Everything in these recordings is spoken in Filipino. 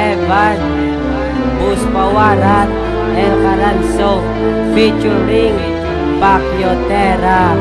Evan, Bus Pawaran, El Caranzo, featuring Pacquiao Terra.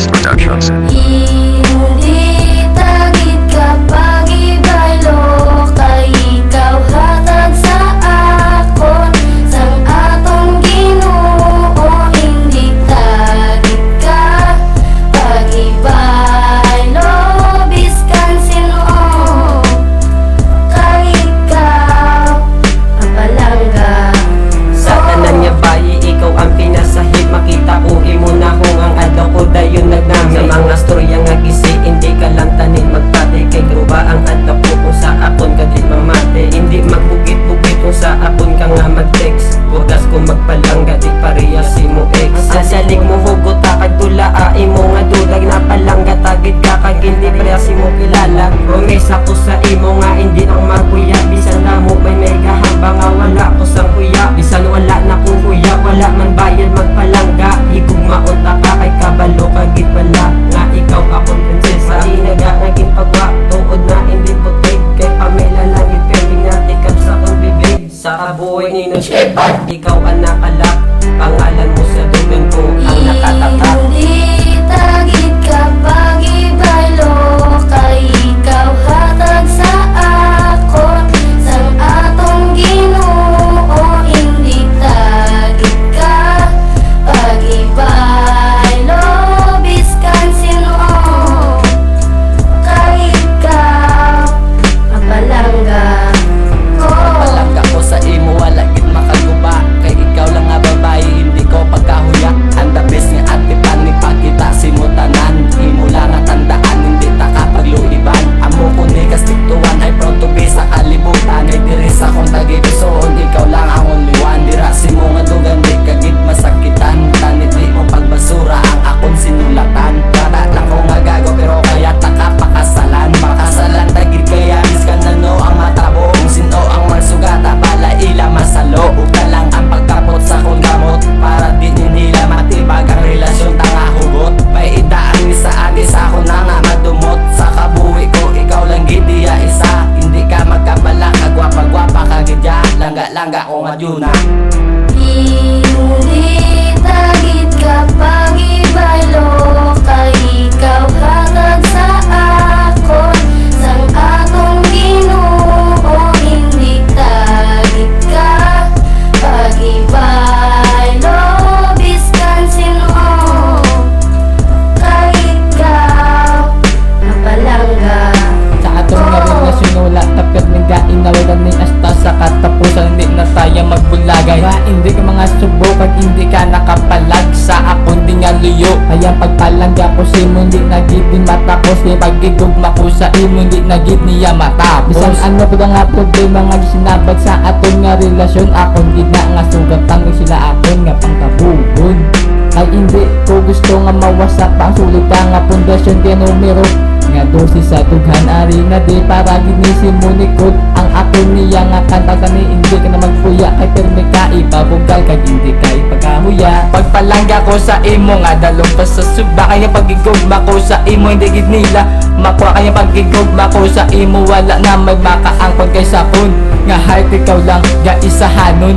Productions. Hindi tagit kapag ibalo, kay ikaw hatag sa akon, sang atong Ginoo. Hindi tagit ka pag ibalo, biskan sino, kay ikaw ang palangga. Sa tanan nga bayi, ikaw ang pinasahid. Makita uhi mo na kung ang adlaw ko dayon nagnami. Sa mga storya nga gisi, hindi ka lang tanin magpate. Kay gruba ang adlaw ko kung sa akon ka di mamate. Hindi magbugit-bugit kung sa akon ka nga mag-text. Wagas ko magpalangga, di pareha si mo ex. Sa salig mo hugot kag tulaai mo nga dudag na palangga. Tagit ka kag hindi pareha si mo kilala. Promesa ko sa imo nga hindi ang maguya. Bisan na mo may hamba nga wala ko sang kuya. Bisan wala na kong kuya, wala man bayad magpalangga. Higugmaon ta ka kay kabalo kagit pala. Nga ikaw akong prinsesa, di naga naging pagwa. Tuod na hindi putik, kay Pamela lang ipending na tikap sa kong bibig. Sa kabuhay ni Nusheba, ikaw ang nakalak. Pangalan mo sa dugan ko ang nakatatak. Hindi tagit kapag ibalo, kay ikaw hatag sa akon, sang atong Ginoo. Hindi tagit ka pag ibalo, biskan sino, kay ikaw ang palangga ko. Palangga ko sa imo, wala gid makaguba. Kay ikaw lang nga babae, hindi ko pagkahuya. Ang the best nga atipan, ni pakita si mo tanan. Imo lang nga tandaan, hindi ta kapagluiban. Amo ko ni kastiktuan, ay proud to be sa kalibutan. Ay diri sa kong tag-episode, ikaw lang ang only one. Dira si mo nga dugan, di kagit masakitan. Tanit di mo pagbasura, ang akong sinulatan. Para lang ko nga gago, pero kaya ta kapakasalan. Pakasalan tagit kaya miskan na no ang matabo. Kung sino ang magsugata, bala ila masalo. Uka lang ang pagkapot sa kong gamot, para di nila matibag ang relasyon tanga hugot. May idaan ni sa agi sa ako na nga madumot. Sa kabuhi ko, ikaw lang gidiya isa. Hindi ka magkabala, kagwapa-gwapa kagidya. Langga-langga o madyuna. Hindi tagit kapag ibalo, kay ikaw hatag sa akon, sang atong Ginoo. Hindi tagit ka pag ibalo, biskan sino, kay ikaw ang palangga. Sa atong nga relasyon, wala tapir ng gainawalan ni hasta sa katapusan. Hindi na tayo magbulagay. Ba, hindi ka mga subo kag hindi ka nakapalag. Sa akon di nga luyo, kaya pagpalangga ko si mo, hindi nagid din matapos. Kaya pagigugma ko sa imo, hindi nagid niya matapos. Bisan ano pa nga problema nga sinabag sa aton nga relasyon. Akon gid na nga sugat, tangi sila akon nga pangkabugon. Ay hindi ko gusto nga mawasak pa ang sulit nga pundasyon kaya numero nga dosis sa tughan ari na di para ginisi mo nikod. Ang akon niya nga kanta ni hindi ka na magpuya, kay perme ka ipabugal kag hindi ka ipagahuya. Pagpalangga ko sa imo nga dalong pa sa suba, kaya pagigugma ko sa imo hindi gid nila makuha. Kaya pagigugma ko sa imo wala na magmakaangkon kay sapon nga heart ikaw lang ga isahanon.